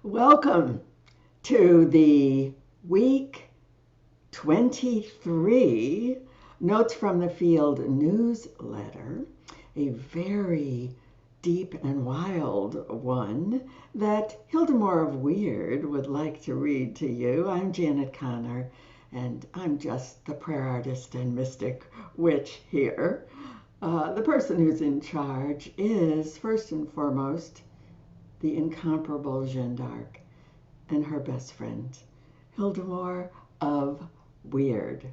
Welcome to the week 23 Notes from the Field newsletter, a very deep and wild one that Hildemore of Weird would like to read to you. I'm Janet Connor, and I'm just the prayer artist and mystic witch here. The person who's in charge is, first and foremost, the incomparable Jeanne d'Arc and her best friend, Hildemore of Weird.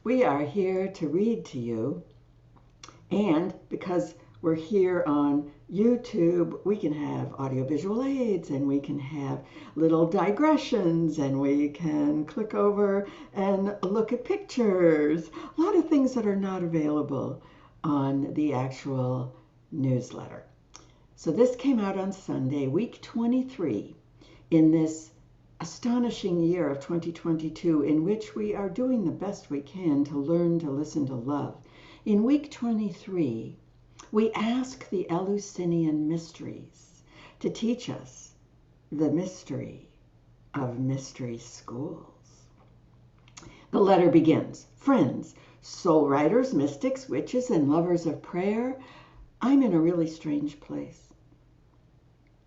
We are here to read to you, and because we're here on YouTube, we can have audiovisual aids, and we can have little digressions, and we can click over and look at pictures. A lot of things that are not available on the actual newsletter. So this came out on Sunday, week 23, in this astonishing year of 2022, in which we are doing the best we can to learn to listen to love. In week 23, we ask the Eleusinian Mysteries to teach us the mystery of mystery schools. The letter begins, friends, soul riders, mystics, witches, and lovers of prayer, I'm in a really strange place.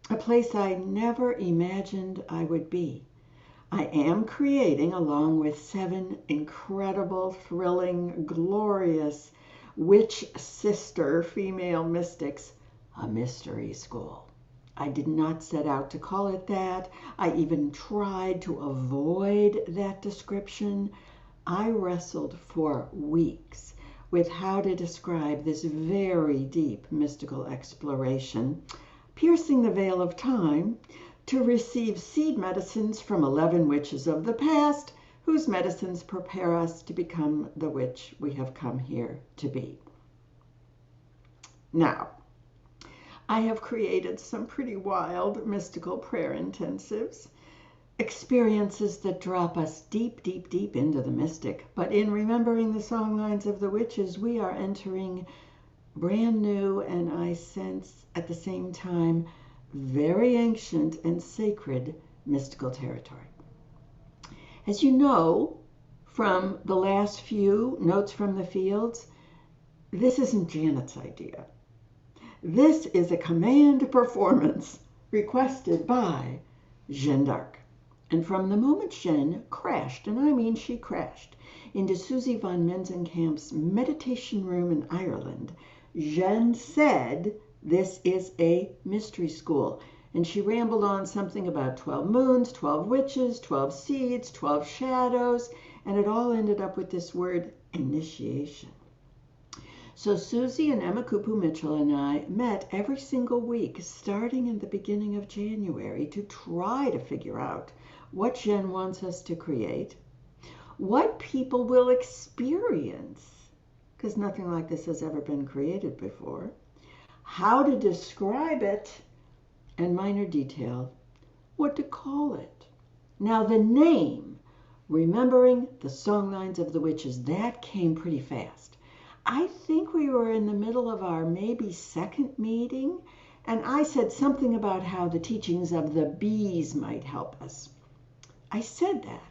A place I never imagined I would be. I am creating, along with 7 incredible, thrilling, glorious witch sister female mystics, a mystery school. I did not set out to call it that. I even tried to avoid that description. I wrestled for weeks with how to describe this very deep mystical exploration, piercing the veil of time to receive seed medicines from 11 witches of the past, whose medicines prepare us to become the witch we have come here to be. Now, I have created some pretty wild mystical prayer intensives, experiences that drop us deep, deep, deep into the mystic. But in remembering the songlines of the witches, we are entering brand new, and I sense at the same time very ancient and sacred mystical territory. As you know from the last few Notes from the Fields, this isn't Janet's idea. This is a command performance requested by Jeanne d'Arc. And from the moment Jeanne crashed, and I mean she crashed, into Suzi von Menzenkamp's meditation room in Ireland, Jeanne said, this is a mystery school. And she rambled on something about 12 moons, 12 witches, 12 seeds, 12 shadows, and it all ended up with this word, initiation. So Suzi and Emma Kupu-Mitchell and I met every single week, starting in the beginning of January, to try to figure out what Jeanne wants us to create, what people will experience, because nothing like this has ever been created before, how to describe it, and minor detail, what to call it. Now the name, remembering the songlines of the witches, that came pretty fast. I think we were in the middle of our maybe second meeting, and I said something about how the teachings of the bees might help us. I said that,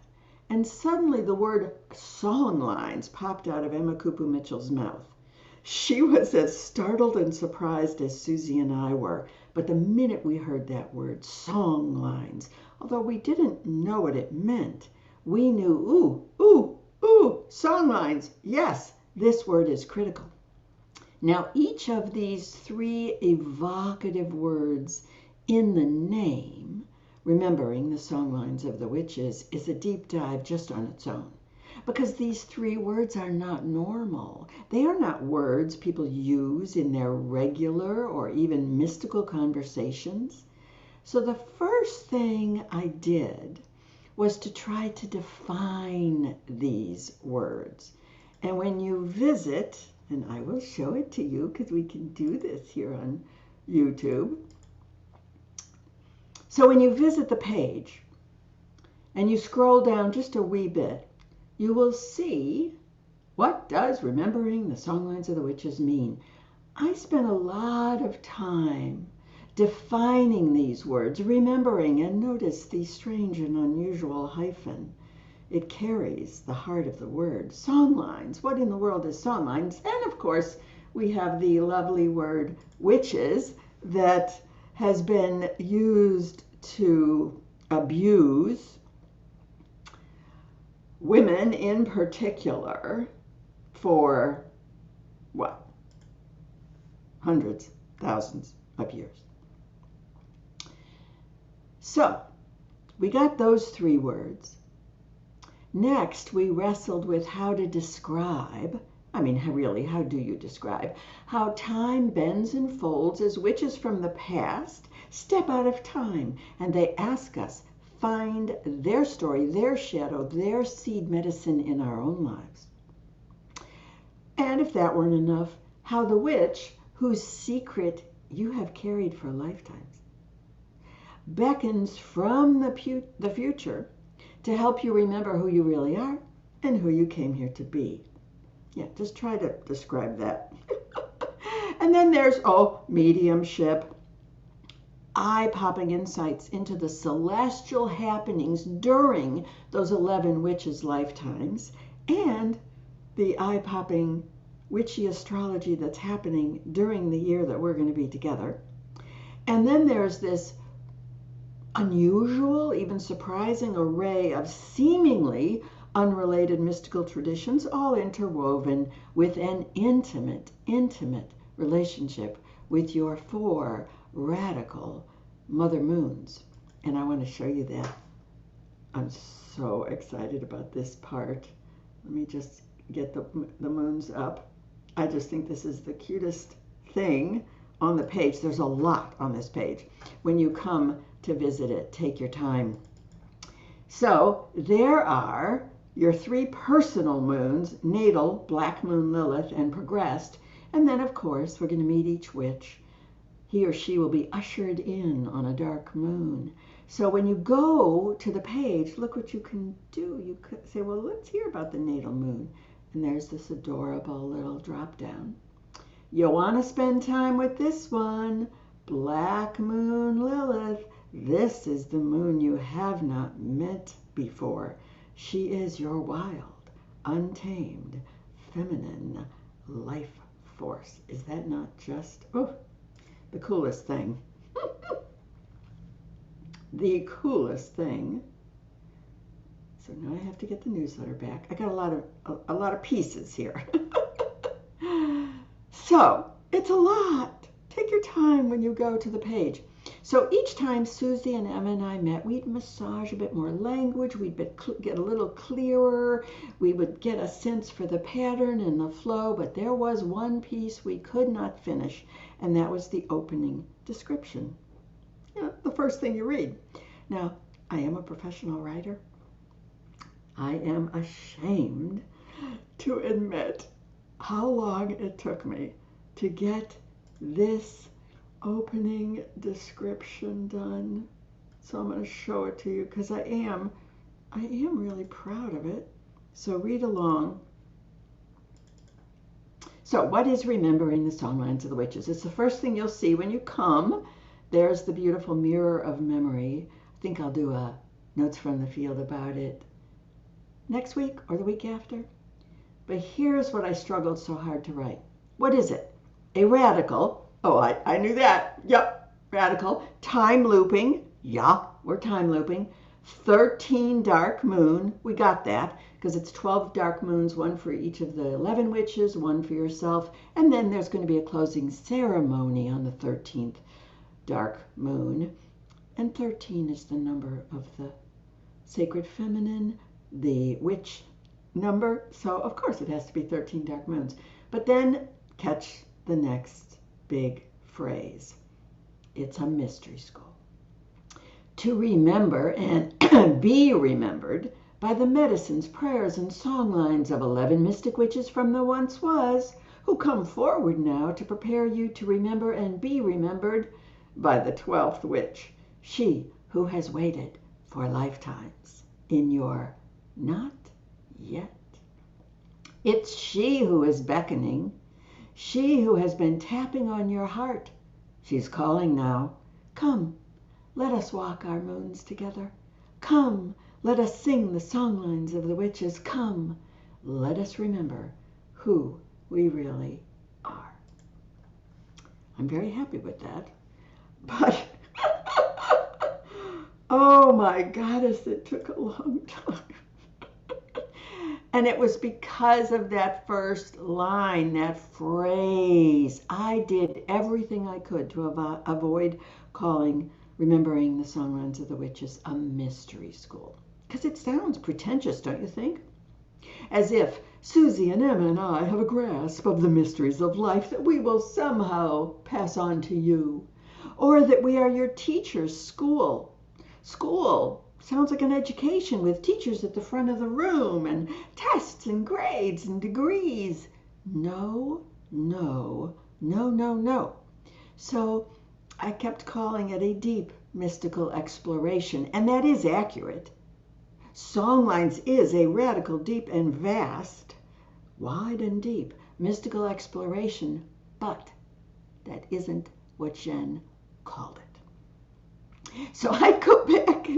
and suddenly the word songlines popped out of Emma Kupu-Mitchell's mouth. She was as startled and surprised as Suzi and I were, but the minute we heard that word, songlines, although we didn't know what it meant, we knew, songlines, yes, this word is critical. Now, each of these 3 evocative words in the name, remembering the songlines of the witches, is a deep dive just on its own. Because these 3 words are not normal. They are not words people use in their regular or even mystical conversations. So the first thing I did was to try to define these words. And when you visit, and I will show it to you because we can do this here on YouTube. So when you visit the page and you scroll down just a wee bit, you will see, what does remembering the songlines of the witches mean? I spent a lot of time defining these words, remembering, and notice the strange and unusual hyphen. It carries the heart of the word. Songlines. What in the world is songlines? And of course, we have the lovely word witches that has been used to abuse women in particular for, what, hundreds, thousands of years. So, we got those three words. Next, we wrestled with how to describe, really, how do you describe, how time bends and folds as witches from the past step out of time, and they ask us, find their story, their shadow, their seed medicine in our own lives. And if that weren't enough, how the witch, whose secret you have carried for lifetimes, beckons from the future to help you remember who you really are and who you came here to be. Yeah, just try to describe that. And then there's, mediumship, eye-popping insights into the celestial happenings during those 11 witches' lifetimes, and the eye-popping witchy astrology that's happening during the year that we're going to be together. And then there's this unusual, even surprising array of seemingly unrelated mystical traditions, all interwoven with an intimate relationship with your 4 radical mother moons. And I want to show you that. I'm so excited about this part. Let me just get the moons up. I just think this is the cutest thing on the page. There's a lot on this page. When you come to visit it, take your time. So there are your 3 personal moons, natal, black moon, Lilith, and progressed. And then, of course, we're going to meet each witch. He or she will be ushered in on a dark moon. So when you go to the page, look what you can do. You could say, well, let's hear about the natal moon. And there's this adorable little drop down. You want to spend time with this one, Black Moon Lilith. This is the moon you have not met before. She is your wild, untamed, feminine life force. Is that not just, the coolest thing? The coolest thing. So now I have to get the newsletter back. I got a lot of pieces here. So it's a lot. Take your time when you go to the page. So each time Suzi and Emma and I met, we'd massage a bit more language. We'd get a little clearer. We would get a sense for the pattern and the flow. But there was one piece we could not finish, and that was the opening description. The first thing you read. Now, I am a professional writer. I am ashamed to admit how long it took me to get this opening description done. So I'm going to show it to you because I am really proud of it. So read along. So what is remembering the songlines of the witches? It's the first thing you'll see when you come. There's the beautiful mirror of memory. I think I'll do a notes from the field about it next week or the week after. But here's what I struggled so hard to write. What is it? A radical. Oh, I knew that. Yep, radical. Time looping. Yeah, we're time looping. 13 dark moon. We got that because it's 12 dark moons, one for each of the 11 witches, one for yourself. And then there's going to be a closing ceremony on the 13th dark moon. And 13 is the number of the sacred feminine, the witch number. So, of course, it has to be 13 dark moons. But then catch the next big phrase. It's a mystery school. To remember and be remembered by the medicines, prayers, and songlines of 11 mystic witches from the once was, who come forward now to prepare you to remember and be remembered by the 12th witch, she who has waited for lifetimes in your not yet. It's she who is beckoning, she who has been tapping on your heart. She's calling now. Come, let us walk our moons together. Come, let us sing the songlines of the witches. Come, let us remember who we really are. I'm very happy with that. But, oh my goddess, it took a long time. And it was because of that first line, that phrase. I did everything I could to avoid calling Remembering the Songlines of the Witches a mystery school. Because it sounds pretentious, don't you think? As if Suzi and Emma and I have a grasp of the mysteries of life that we will somehow pass on to you. Or that we are your teachers' school. School sounds like an education with teachers at the front of the room and tests and grades and degrees. No, no, no, no, no. So I kept calling it a deep mystical exploration, and that is accurate. Songlines is a radical, deep, and vast, wide and deep mystical exploration, but that isn't what Jen called it. So I'd go back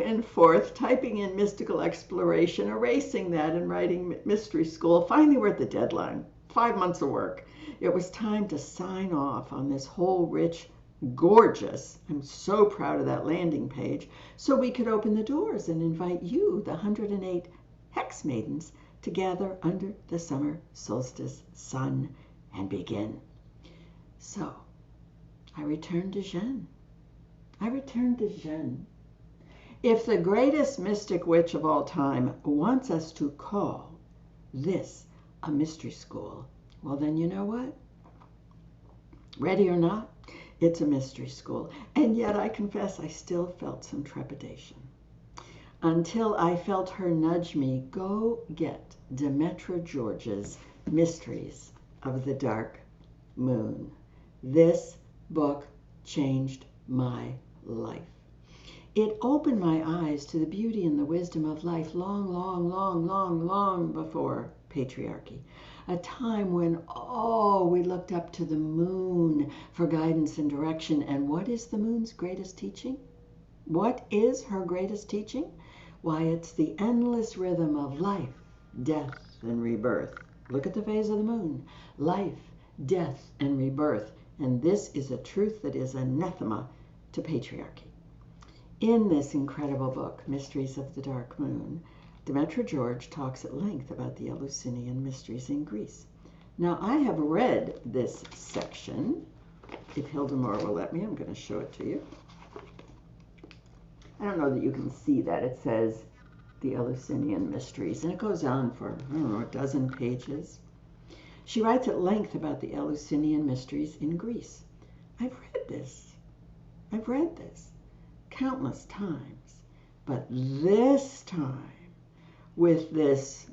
and forth, typing in mystical exploration, erasing that, and writing mystery school. Finally, we're at the deadline. 5 months of work. It was time to sign off on this whole rich, gorgeous, I'm so proud of that landing page, so we could open the doors and invite you, the 108 Hex Maidens, to gather under the summer solstice sun and begin. So I returned to Jen. If the greatest mystic witch of all time wants us to call this a mystery school, well then you know what? Ready or not, it's a mystery school. And yet I confess I still felt some trepidation. Until I felt her nudge me, go get Demetra George's Mysteries of the Dark Moon. This book changed my life. It opened my eyes to the beauty and the wisdom of life long, long, long, long, long before patriarchy. A time when, we looked up to the moon for guidance and direction. And what is the moon's greatest teaching? What is her greatest teaching? Why, it's the endless rhythm of life, death, and rebirth. Look at the phase of the moon. Life, death, and rebirth. And this is a truth that is anathema to patriarchy. In this incredible book, Mysteries of the Dark Moon, Demetra George talks at length about the Eleusinian Mysteries in Greece. Now, I have read this section. If Hildemore will let me, I'm going to show it to you. I don't know that you can see that. It says the Eleusinian Mysteries, and it goes on for, a dozen pages. She writes at length about the Eleusinian Mysteries in Greece. I've read this countless times, but this time, with this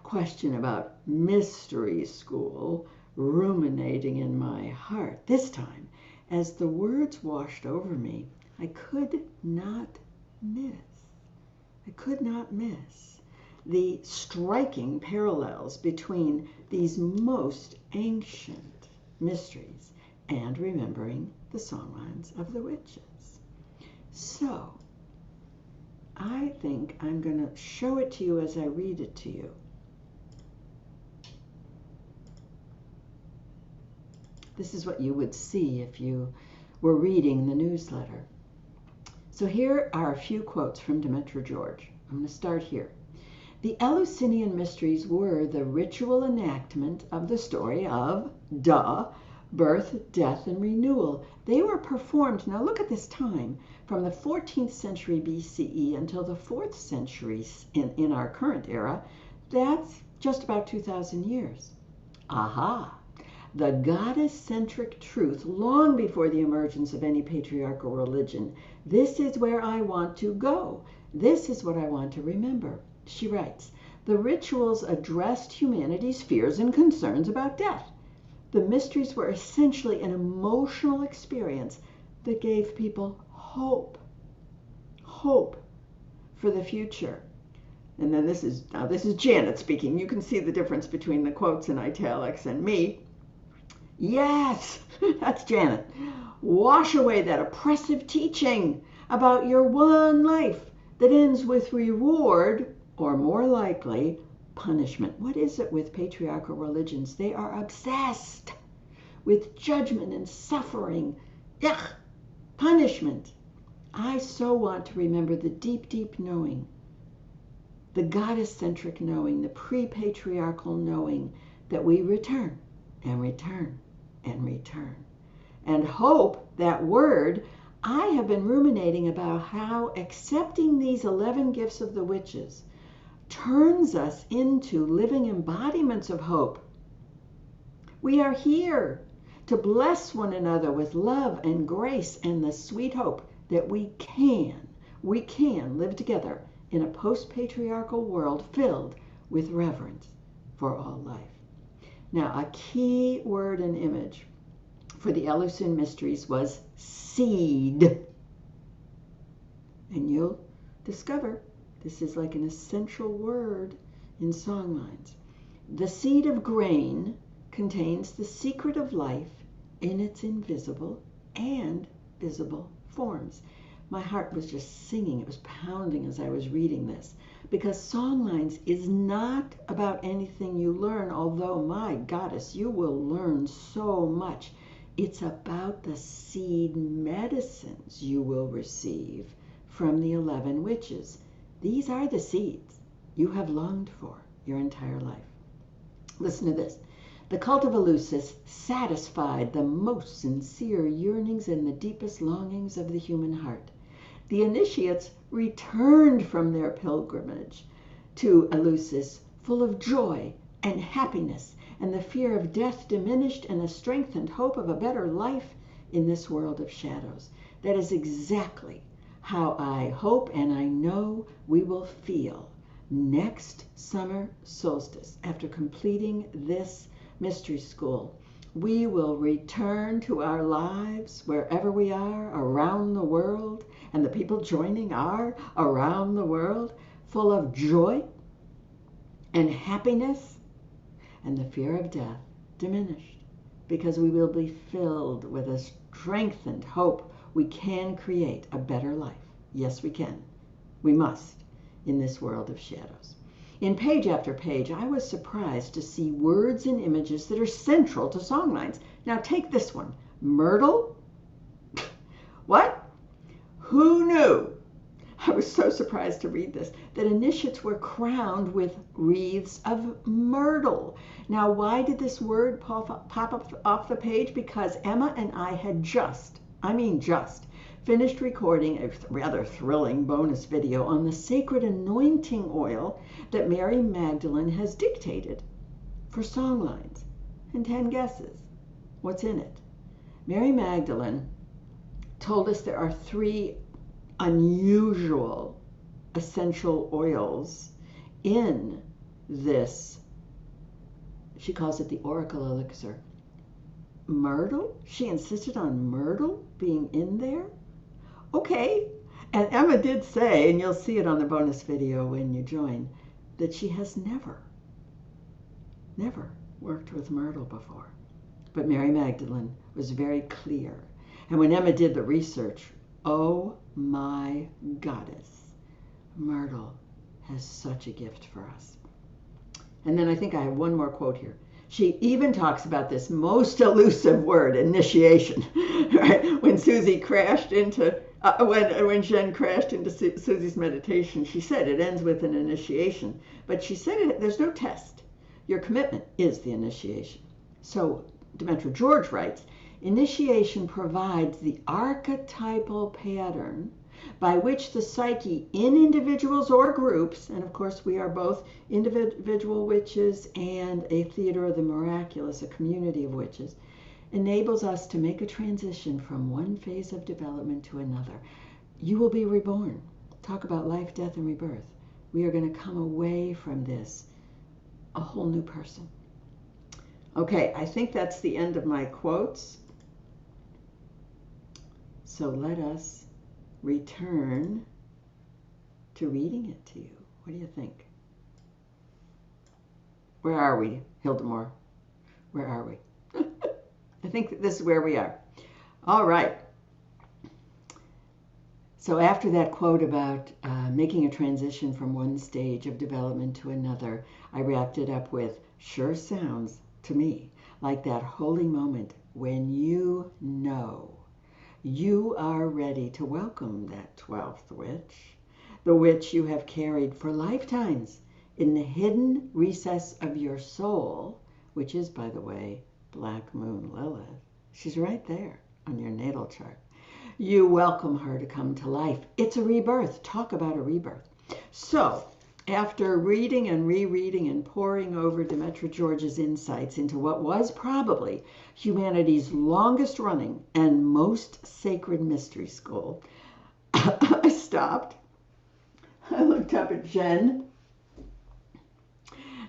question about mystery school ruminating in my heart, this time, as the words washed over me, I could not miss the striking parallels between these most ancient mysteries and remembering the songlines of the witches. So, I think I'm going to show it to you as I read it to you. This is what you would see if you were reading the newsletter. So here are a few quotes from Demetra George. I'm going to start here. The Eleusinian Mysteries were the ritual enactment of the story of, birth, death, and renewal. They were performed, now look at this time, from the 14th century BCE until the 4th century in our current era. That's just about 2,000 years. Aha! The goddess-centric truth long before the emergence of any patriarchal religion. This is where I want to go. This is what I want to remember. She writes, the rituals addressed humanity's fears and concerns about death. The mysteries were essentially an emotional experience that gave people hope for the future. And then this is Janet speaking. You can see the difference between the quotes in italics and me. Yes, that's Janet. Wash away that oppressive teaching about your one life that ends with reward, or more likely, punishment. What is it with patriarchal religions? They are obsessed with judgment and suffering. Ugh, punishment. I so want to remember the deep, deep knowing, the goddess-centric knowing, the pre-patriarchal knowing that we return and return and return. And hope, that word, I have been ruminating about how accepting these 11 gifts of the witches turns us into living embodiments of hope. We are here to bless one another with love and grace and the sweet hope that we can live together in a post-patriarchal world filled with reverence for all life. Now, a key word and image for the Eleusinian Mysteries was seed. And you'll discover this is like an essential word in Songlines. The seed of grain contains the secret of life in its invisible and visible forms. My heart was just singing. It was pounding as I was reading this, because Songlines is not about anything you learn, although, my goddess, you will learn so much. It's about the seed medicines you will receive from the 11 witches. These are the seeds you have longed for your entire life. Listen to this. The cult of Eleusis satisfied the most sincere yearnings and the deepest longings of the human heart. The initiates returned from their pilgrimage to Eleusis full of joy and happiness, and the fear of death diminished, and a strengthened hope of a better life in this world of shadows. That is exactly how I hope and I know we will feel next summer solstice after completing this mystery school. We will return to our lives wherever we are around the world, and the people joining are around the world, full of joy and happiness, and the fear of death diminished, because we will be filled with a strengthened hope we can create a better life. Yes, we can. We must, in this world of shadows. In page after page, I was surprised to see words and images that are central to Songlines. Now take this one. Myrtle? What? Who knew? I was so surprised to read this, that initiates were crowned with wreaths of myrtle. Now, why did this word pop up off the page? Because Emma and I had just finished recording a rather thrilling bonus video on the sacred anointing oil that Mary Magdalene has dictated for Songlines. And 10 guesses. What's in it? Mary Magdalene told us there are 3 unusual essential oils in this. She calls it the Oracle Elixir. Myrtle? She insisted on myrtle being in there? Okay. And Emma did say, and you'll see it on the bonus video when you join, that she has never worked with myrtle before. But Mary Magdalene was very clear. And when Emma did the research, oh my goddess, myrtle has such a gift for us. And then I think I have one more quote here. She even talks about this most elusive word, initiation, right? When Suzi crashed into, when Jen crashed into Suzi's meditation, she said it ends with an initiation. But she said there's no test. Your commitment is the initiation. So Demetra George writes, initiation provides the archetypal pattern by which the psyche in individuals or groups, and of course we are both individual witches and a theater of the miraculous, a community of witches, enables us to make a transition from one phase of development to another. You will be reborn. Talk about life, death, and rebirth. We are going to come away from this a whole new person. Okay, I think that's the end of my quotes. So let us return to reading it to you. What do you think? Where are we, Hildemore? Where are we? I think this is where we are. All right. So after that quote about making a transition from one stage of development to another, I wrapped it up with, sure sounds to me like that holy moment when you know you are ready to welcome that 12th witch, the witch you have carried for lifetimes in the hidden recess of your soul, which is, by the way, Black Moon Lilith. She's right there on your natal chart. You welcome her to come to life. It's a rebirth. Talk about a rebirth. So, after reading and rereading and poring over Demetra George's insights into what was probably humanity's longest running and most sacred mystery school, I stopped. I looked up at Jen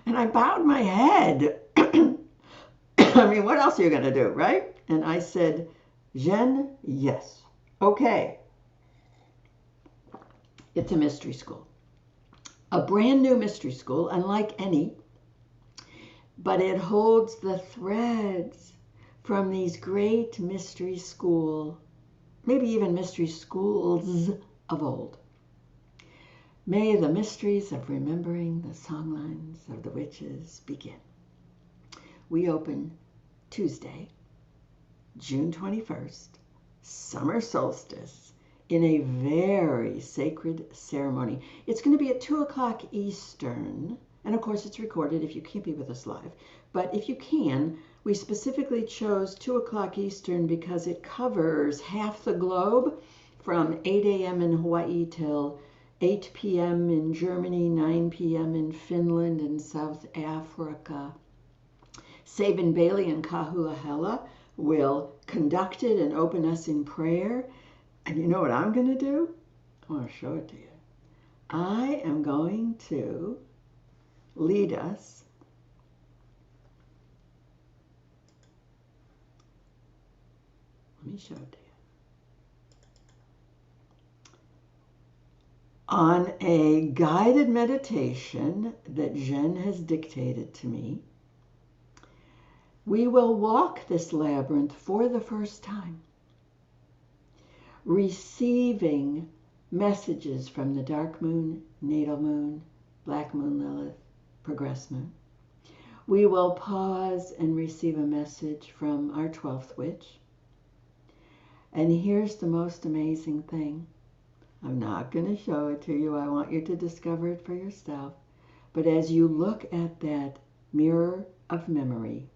and I bowed my head. I mean, what else are you going to do, right? And I said, Jen, yes. Okay. It's a mystery school. A brand new mystery school, unlike any, but it holds the threads from these great mystery school, maybe even mystery schools of old. May the mysteries of remembering the songlines of the witches begin. We open Tuesday, June 21st, summer solstice, in a very sacred ceremony. It's going to be at 2 o'clock Eastern, and of course it's recorded if you can't be with us live. But if you can, we specifically chose 2 o'clock Eastern because it covers half the globe from 8 a.m. in Hawaii till 8 p.m. in Germany, 9 p.m. in Finland and South Africa. Sabin Bailey and Kahulahela will conduct it and open us in prayer. And you know what I'm going to do? I want to show it to you. I am going to lead us let me show it to you on a guided meditation that Jen has dictated to me. We will walk this labyrinth for the first time, receiving messages from the dark moon, natal moon, black moon Lilith, progress moon. We will pause and receive a message from our 12th witch. And here's the most amazing thing. I'm not going to show it to you. I want you to discover it for yourself. But as you look at that mirror of memory,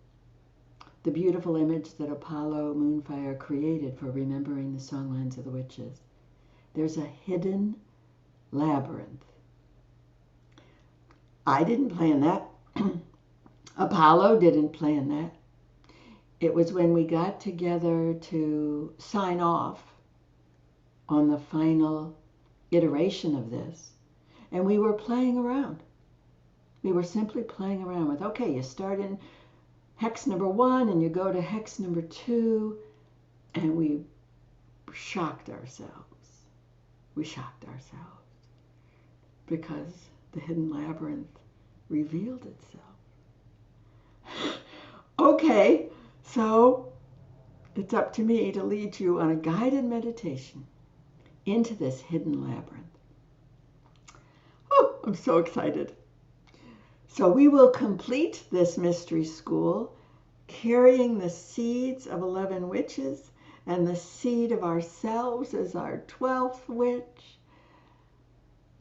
the beautiful image that Apollo Moonfire created for remembering the songlines of the witches, there's a hidden labyrinth. I didn't plan that. Apollo didn't plan that. It was when we got together to sign off on the final iteration of this, and we were playing around. We were simply playing around with, okay, you start in hex number 1 and you go to hex number 2, and we shocked ourselves. We shocked ourselves because the hidden labyrinth revealed itself. Okay, so it's up to me to lead you on a guided meditation into this hidden labyrinth. Oh, I'm so excited. So we will complete this mystery school carrying the seeds of 11 witches and the seed of ourselves as our 12th witch,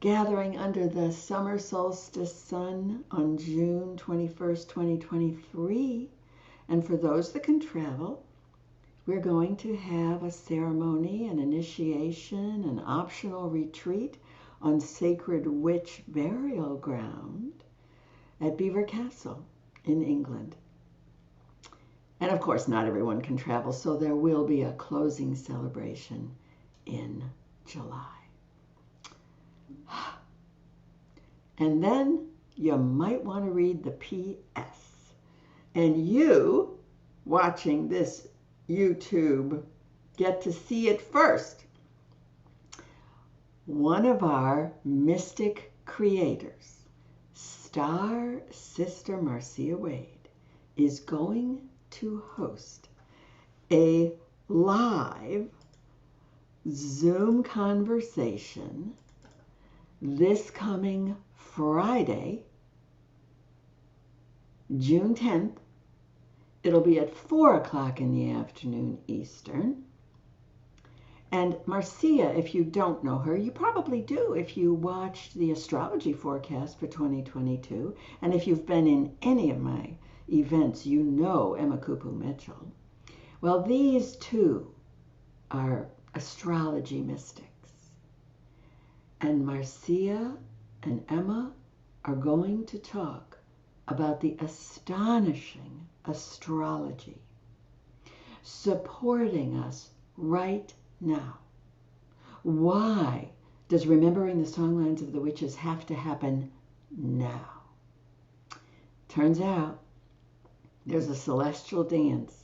gathering under the summer solstice sun on June 21st, 2023. And for those that can travel, we're going to have a ceremony, an initiation, an optional retreat on sacred witch burial ground at Belvoir Castle in England. And of course, not everyone can travel, so there will be a closing celebration in July. And then you might want to read the PS. And you, watching this YouTube, get to see it first. One of our mystic creators, Star Sister Marcia Wade, is going to host a live Zoom conversation this coming Friday, June 10th. It'll be at 4 o'clock in the afternoon Eastern. And Marcia, if you don't know her, you probably do if you watched the astrology forecast for 2022. And if you've been in any of my events, you know Emma Kupu Mitchell. Well, these two are astrology mystics. And Marcia and Emma are going to talk about the astonishing astrology supporting us right now. Why does remembering the songlines of the witches have to happen now? Turns out there's a celestial dance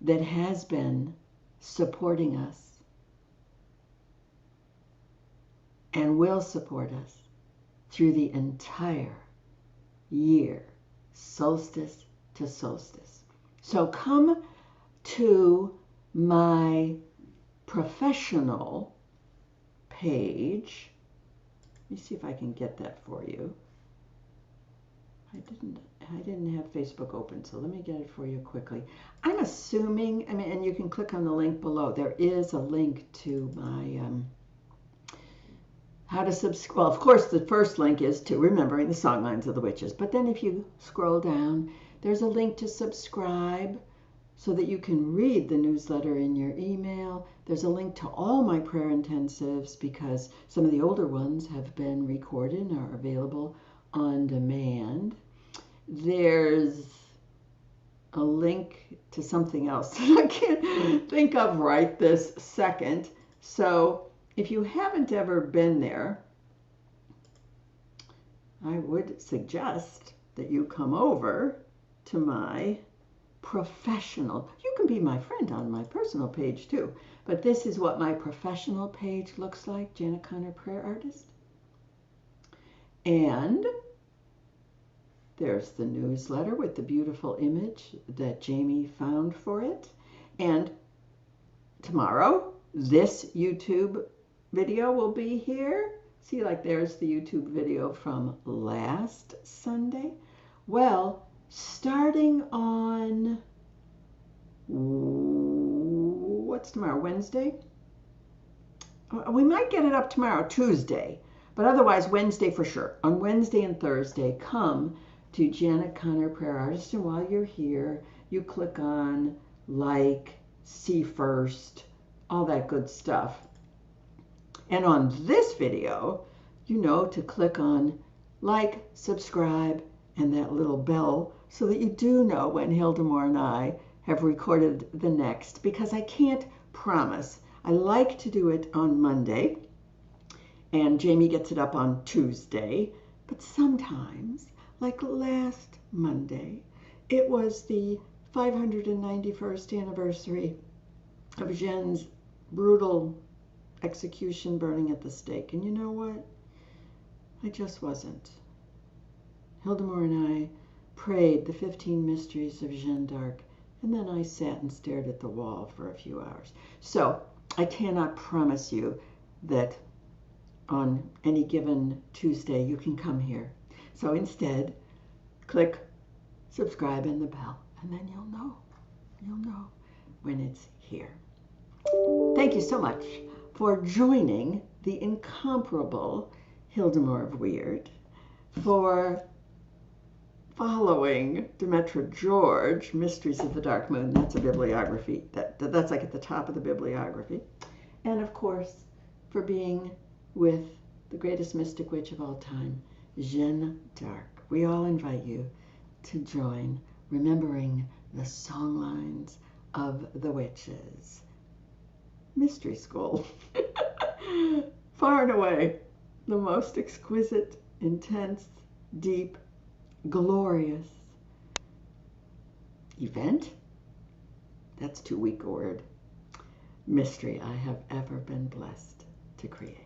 that has been supporting us and will support us through the entire year, solstice to solstice. So come to my professional page. Let me see if I can get that for you. I didn't have Facebook open, so let me get it for you quickly. I'm assuming, and you can click on the link below. There is a link to my how to subscribe. Well, of course, the first link is to Remembering the Songlines of the Witches. But then if you scroll down, there's a link to subscribe so that you can read the newsletter in your email. There's a link to all my prayer intensives because some of the older ones have been recorded and are available on demand. There's a link to something else that I can't think of right this second. So if you haven't ever been there, I would suggest that you come over to my professional. You can be my friend on my personal page too, but this is what my professional page looks like, Janet Connor Prayer Artist. And there's the newsletter with the beautiful image that Jamie found for it. And tomorrow, this YouTube video will be here. See, like there's the YouTube video from last Sunday. Well, starting on, what's tomorrow, Wednesday? We might get it up tomorrow, Tuesday, but otherwise Wednesday for sure. On Wednesday and Thursday, come to Janet Connor Prayer Artist, and while you're here, you click on like, see first, all that good stuff. And on this video, you know to click on like, subscribe, and that little bell so that you do know when Hildemore and I have recorded the next, because I can't promise. I like to do it on Monday, and Jamie gets it up on Tuesday, but sometimes, like last Monday, it was the 591st anniversary of Jeanne's brutal execution, burning at the stake. And you know what? I just wasn't. Hildemore and I prayed the 15 mysteries of Jeanne d'Arc, and then I sat and stared at the wall for a few hours. So I cannot promise you that on any given Tuesday you can come here. So instead, click subscribe and the bell, and then you'll know when it's here. Thank you so much for joining the incomparable Hildemore of Weird, for following Demetra George, Mysteries of the Dark Moon. That's a bibliography. That's like at the top of the bibliography. And of course, for being with the greatest mystic witch of all time, Jeanne d'Arc. We all invite you to join Remembering the Songlines of the Witches Mystery School. Far and away the most exquisite, intense, deep, glorious event, that's too weak a word, mystery I have ever been blessed to create.